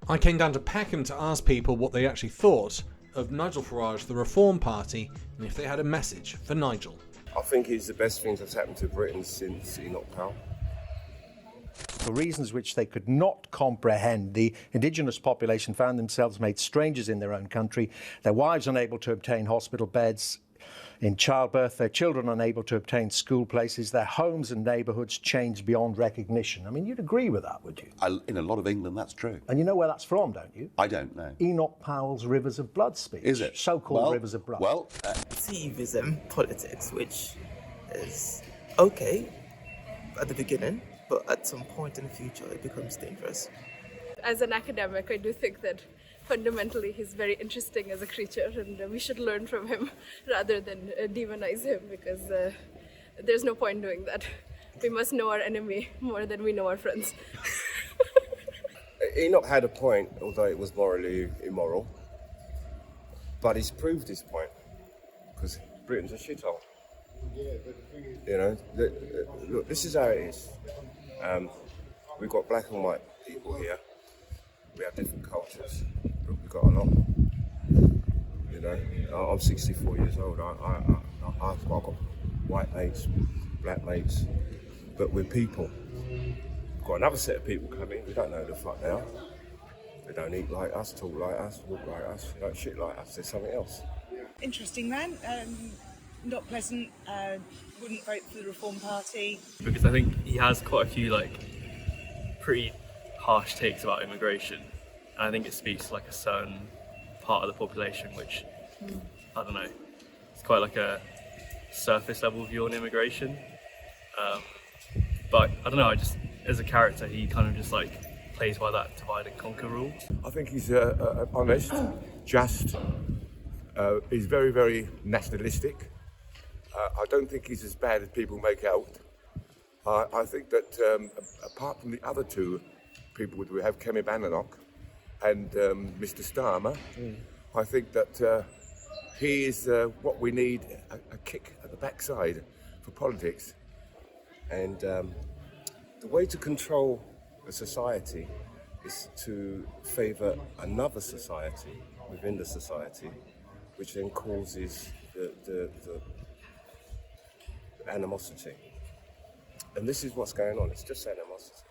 I came down to Peckham to ask people what they actually thought of Nigel Farage, the Reform Party, and if they had a message for Nigel. I think he's the best thing that's happened to Britain since Enoch Powell. For reasons which they could not comprehend, the indigenous population found themselves made strangers in their own country, their wives unable to obtain hospital beds in childbirth, their children unable to obtain school places, their homes and neighbourhoods changed beyond recognition. I mean, you'd agree with that, would you? In a lot of England, that's true. And you know where that's from, don't you? I don't know. Enoch Powell's Rivers of Blood speech. Is it? So-called Rivers of Blood. Well, Activism politics, which is okay at the beginning, but at some point in the future it becomes dangerous. As an academic, I do think that fundamentally he's very interesting as a creature, and we should learn from him rather than demonize him, because there's no point doing that. We must know our enemy more than we know our friends. Enoch had a point, although it was morally immoral, but he's proved his point, because Britain's a shithole. You know, look, this is how it is. We've got black and white people here. We have different cultures, but we've got a lot. You know, I'm 64 years old. I've got white mates, black mates, but we're people. We've got another set of people coming. We don't know who the fuck they are. They don't eat like us, talk like us, walk like us, they don't shit like us. There's something else. Interesting man. Not pleasant. Wouldn't vote for the Reform Party. Because I think he has quite a few pretty harsh takes about immigration, and I think it speaks to a certain part of the population which, I don't know, it's quite a surface level view on immigration. But I don't know, as a character he kind of just plays by that divide and conquer rule. I think he's honest, just, he's very, very nationalistic. I don't think he's as bad as people make out. I think that apart from the other two people we have, Kemi Badenoch and Mr. Starmer, I think that he is what we need, a kick at the backside for politics. And the way to control a society is to favour another society within the society, which then causes the animosity. And this is what's going on, it's just animosity.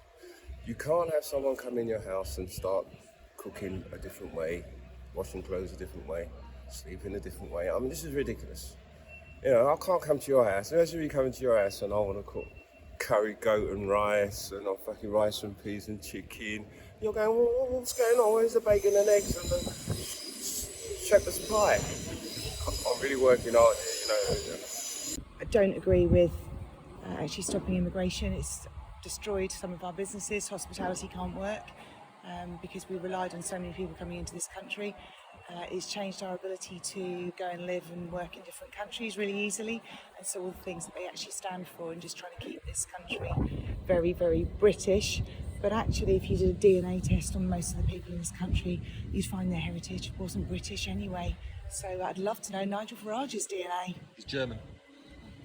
You can't have someone come in your house and start cooking a different way, washing clothes a different way, sleeping a different way. I mean, this is ridiculous. You know, I can't come to your house. Imagine me coming to your house and I want to cook curry goat and rice and fucking rice and peas and chicken. You're going, well, what's going on? Where's the bacon and eggs and the shepherd's pie? I'm really working hard here, you know. I don't agree with actually stopping immigration. It's destroyed some of our businesses. Hospitality can't work because we relied on so many people coming into this country. It's changed our ability to go and live and work in different countries really easily, and so all the things that they actually stand for, and just trying to keep this country very, very British. But actually, if you did a DNA test on most of the people in this country, you'd find their heritage wasn't British anyway. So I'd love to know Nigel Farage's DNA. He's German.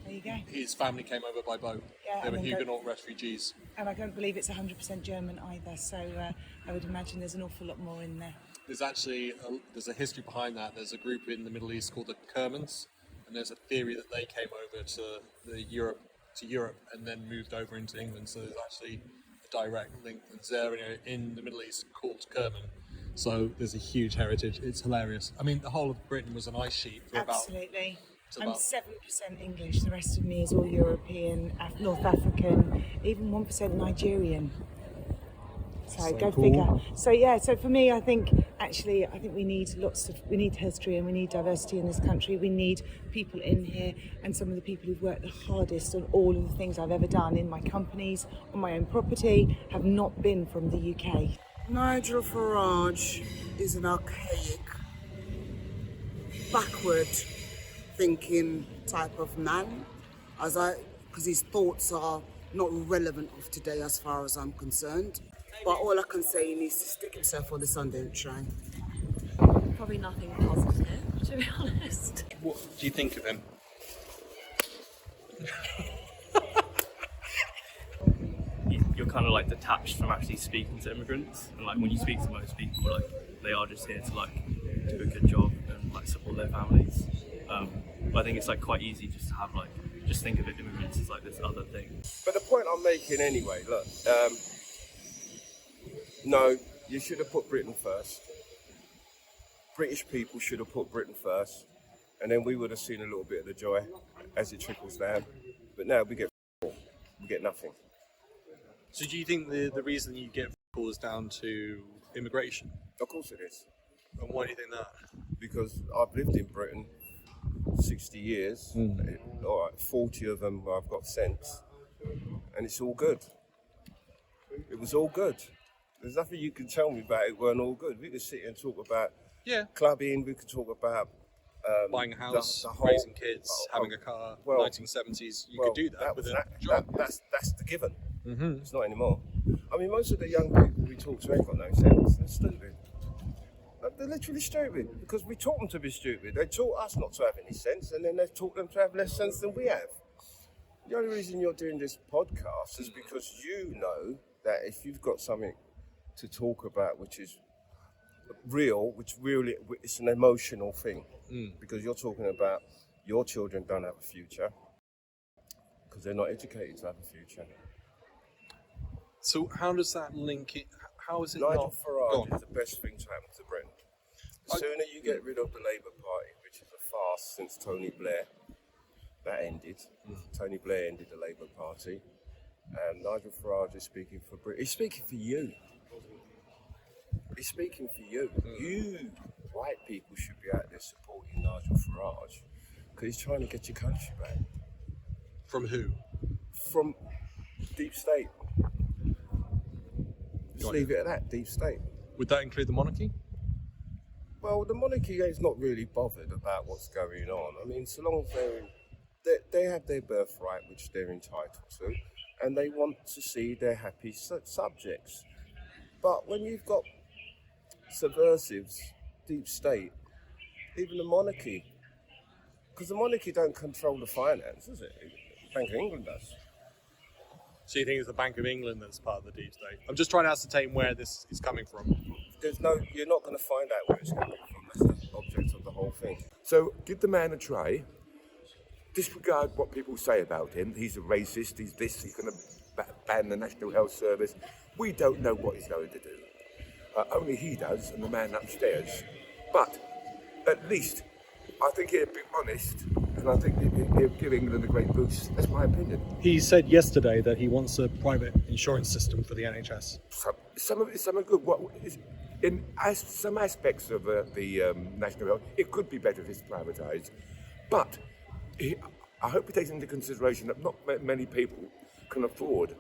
There you go. His family came over by boat. Yeah, they were Huguenot refugees. And I don't believe it's 100% German either, so I would imagine there's an awful lot more in there. There's actually there's a history behind that. There's a group in the Middle East called the Kermans, and there's a theory that they came over to Europe and then moved over into England. So there's actually a direct link. There's an area in the Middle East called Kerman. So there's a huge heritage. It's hilarious. I mean, the whole of Britain was an ice sheet for Absolutely. I'm 7% English, the rest of me is all European, North African, even 1% Nigerian. So go cool. Figure. So yeah, so for me, I think we need we need history and we need diversity in this country. We need people in here, and some of the people who've worked the hardest on all of the things I've ever done in my companies, on my own property, have not been from the UK. Nigel Farage is an archaic, backward thinking type of man, because his thoughts are not relevant of today as far as I'm concerned. But all I can say, he needs to stick himself on the sun, don't try. Probably nothing positive, to be honest. What do you think of him? You're kind of like detached from actually speaking to immigrants. And like when you speak to most people, like they are just here to like do a good job and like support their families. But I think it's like quite easy just to have like, just think of it, immigrants as like this other thing. But the point I'm making anyway, look, no, you should have put Britain first. British people should have put Britain first, and then we would have seen a little bit of the joy as it trickles down. But now we get nothing. So do you think the reason you get calls down to immigration? Of course it is. And why do you think that? Because I've lived in Britain 60 years, all right, 40 of them I've got sense, and it's all good. It was all good. There's nothing you can tell me about it weren't all good. We could sit here and talk about clubbing, we could talk about buying a house, the whole, raising kids, having a car, 1970s, you could do that with a job. That's the given. It's not anymore. I mean, most of the young people we talk to ain't got no sense. They're stupid. They're literally stupid because we taught them to be stupid. They taught us not to have any sense, and then they've taught them to have less sense than we have. The only reason you're doing this podcast is because you know that if you've got something to talk about which is real, which really it's an emotional thing, because you're talking about your children don't have a future because they're not educated to have a future. So how does that link it? How is it Nigel not? Farage is the best thing to happen to Britain. The sooner you get rid of the Labour Party, which is a farce since Tony Blair, that ended. Tony Blair ended the Labour Party. And Nigel Farage is speaking for Britain. He's speaking for you. He's speaking for you. You, white people, should be out there supporting Nigel Farage because he's trying to get your country back. From who? From deep state. Just leave it at that, deep state. Would that include the monarchy? Well, the monarchy is not really bothered about what's going on. I mean, so long as they have their birthright, which they're entitled to, and they want to see their happy subjects. But when you've got subversives, deep state, even the monarchy, because the monarchy don't control the finance, does it? Bank of England does. So you think it's the Bank of England that's part of the deep state? I'm just trying to ascertain where this is coming from. You're not going to find out where it's coming from. That's the object of the whole thing. So give the man a try. Disregard what people say about him. He's a racist, he's this, he's going to ban the National Health Service. We don't know what he's going to do. Only he does, and the man upstairs. But at least I think he'll be honest, and I think he'll give England a great boost. That's my opinion. He said yesterday that he wants a private insurance system for the NHS. Some of it's some are good. Some aspects of the National Health, it could be better if it's privatised. But I hope he takes into consideration that not many people can afford.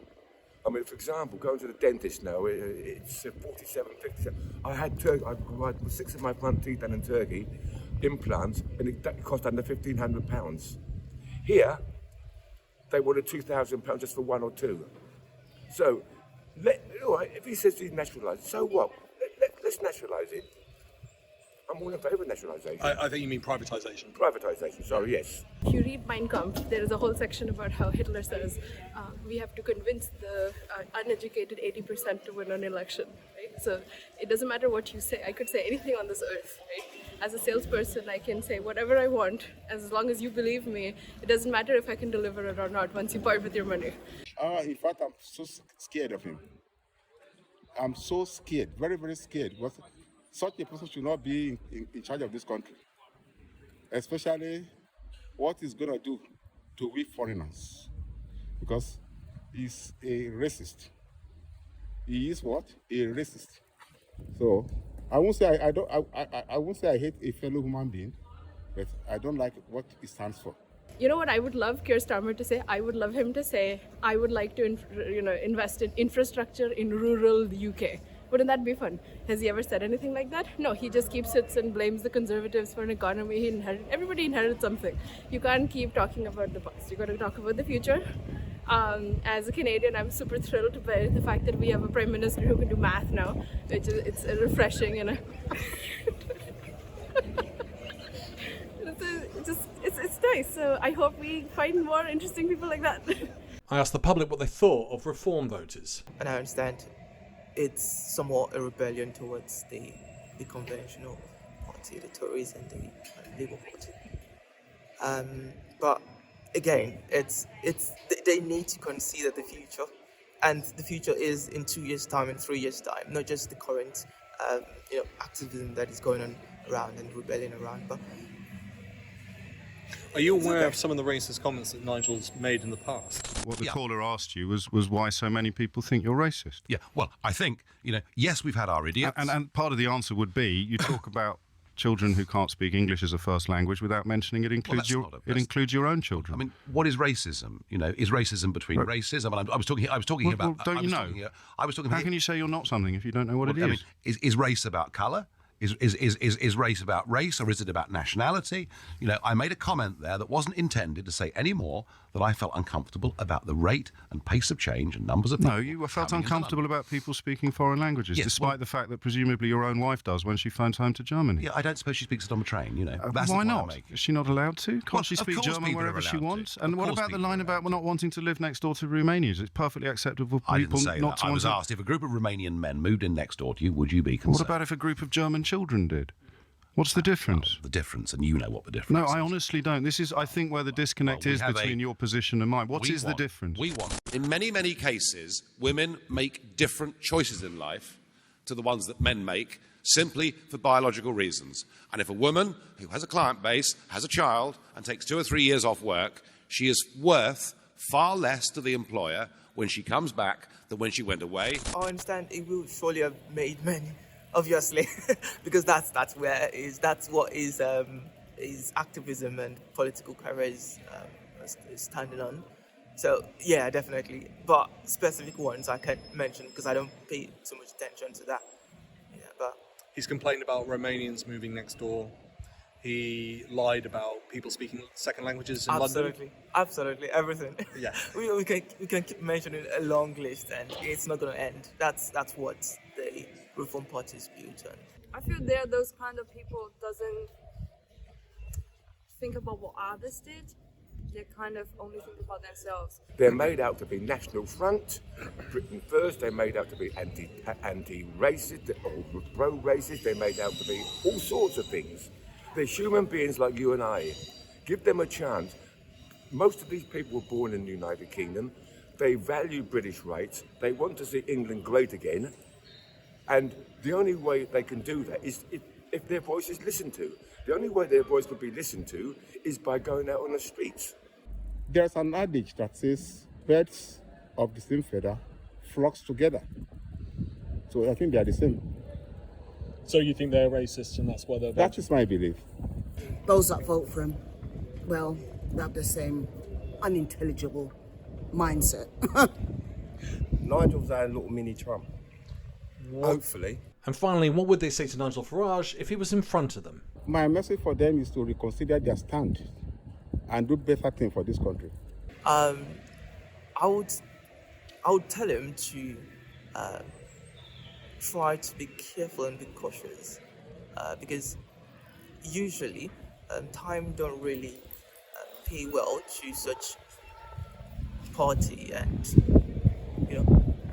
I mean, for example, going to the dentist now, it's 47, 57. I had 6 of my front teeth done in Turkey, implants, and it cost under £1,500. Here, they wanted £2,000 just for 1 or 2. So, all right, if he says he's nationalised, so what? Let's nationalise it. I'm all in favour of nationalisation. I think you mean privatisation. Privatisation, sorry, yes. If you read Mein Kampf, there is a whole section about how Hitler says we have to convince the uneducated 80% to win an election. Right? So it doesn't matter what you say. I could say anything on this earth. Right? As a salesperson, I can say whatever I want, as long as you believe me. It doesn't matter if I can deliver it or not once you part with your money. In fact, I'm so scared of him. I'm so scared, very, very scared. Such a person should not be in charge of this country, especially what he's going to do to we foreigners, because he's a racist. He is what? A racist. So I won't say I won't say I hate a fellow human being, but I don't like what he stands for. You know what I would love Keir Starmer to say? I would love him to say, I would like to invest in infrastructure in rural UK. Wouldn't that be fun? Has he ever said anything like that? No, he just sits and blames the Conservatives for an economy everybody inherited something. You can't keep talking about the past. You got to talk about the future. As a Canadian, I'm super thrilled by the fact that we have a Prime Minister who can do math now, which is it's refreshing and it's nice. So I hope we find more interesting people like that. I asked the public what they thought of reform voters. And I understand it's somewhat a rebellion towards the conventional party, the Tories and the Labour Party. But again, they need to consider the future, and the future is in 2 years' time and 3 years' time, not just the current activism that is going on around and rebellion around. But are you aware of some of the racist comments that Nigel's made in the past? What the caller asked you was why so many people think you're racist. Yeah, well, I think, yes, we've had our idiots. And part of the answer would be you talk about children who can't speak English as a first language without mentioning it includes includes your own children. I mean, what is racism? Is racism between races? I mean, I was talking about. Well, don't you know? I was talking. How can you say you're not something if you don't know what it is? I mean, is race about colour? Is race about race, or is it about nationality? I made a comment there that wasn't intended to say any more that I felt uncomfortable about the rate and pace of change and numbers of people. No, you felt uncomfortable about people speaking foreign languages, despite the fact that presumably your own wife does when she phones home to Germany. Yeah, I don't suppose she speaks it on the train, That's why not? Is she not allowed to? Can't she speak German wherever she wants? And what about the line about not wanting to live next door to Romanians? It's perfectly acceptable for people not to. I was asked if a group of Romanian men moved in next door to you, would you be concerned? What about if a group of German children did? What's the difference? The difference, and you know what the difference is. No, I honestly don't. This is, I think, where the disconnect is between your position and mine. What is the difference? In many, many cases, women make different choices in life to the ones that men make, simply for biological reasons. And if a woman who has a client base, has a child, and takes 2 or 3 years off work, she is worth far less to the employer when she comes back than when she went away. I understand it will surely have made many. Obviously, because that's what is activism and political career is standing on. So yeah, definitely. But specific ones I can't mention because I don't pay so much attention to that. Yeah, but he's complained about Romanians moving next door. He lied about people speaking second languages in London. Absolutely, everything. Yeah, we can keep mentioning a long list, and it's not going to end. That's what the Reform Party is built on. I feel they're those kind of people doesn't think about what others did. They kind of only think about themselves. They're made out to be National Front, Britain First. They're made out to be anti-racist or pro-racist. They're made out to be all sorts of things. They're human beings like you and I. Give them a chance. Most of these people were born in the United Kingdom. They value British rights. They want to see England great again. And the only way they can do that is if their voice is listened to. The only way their voice could be listened to is by going out on the streets. There's an adage that says birds of the same feather flocks together. So I think they are the same. So you think they're racist and that's why they're... That is my belief. Those that vote for him, well, they have the same unintelligible mindset. Nigel's our little mini Trump. Hopefully. And finally, what would they say to Nigel Farage if he was in front of them? My message for them is to reconsider their stand and do better things for this country. I would tell him to try to be careful and be cautious because usually time don't really pay well to such party and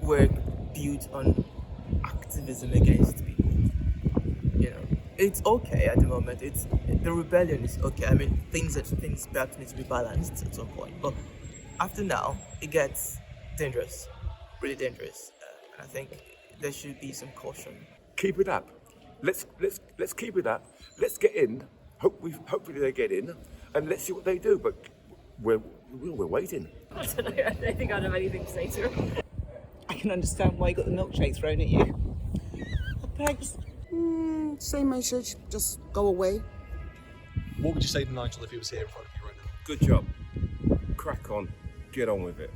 work built on activism against people. It's okay at the moment. The rebellion is okay. I mean, things perhaps need to be balanced at some point. But after now, it gets dangerous, really dangerous. And I think there should be some caution. Keep it up. Let's keep it up. Let's get in. Hopefully they get in, and let's see what they do. But we're waiting. I don't know. I don't think I'd have anything to say to him. I can understand why you got the milkshake thrown at you. Thanks. Same message, just go away. What would you say to Nigel if he was here in front of you right now? Good job. Crack on. Get on with it.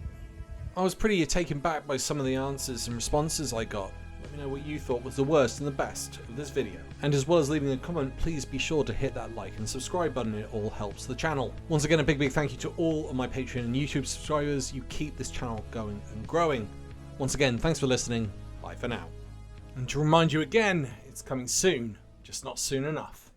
I was pretty taken back by some of the answers and responses I got. Let me know what you thought was the worst and the best of this video. And as well as leaving a comment, please be sure to hit that like and subscribe button. It all helps the channel. Once again, a big thank you to all of my Patreon and YouTube subscribers. You keep this channel going and growing. Once again, thanks for listening. Bye for now. And to remind you again, it's coming soon, just not soon enough.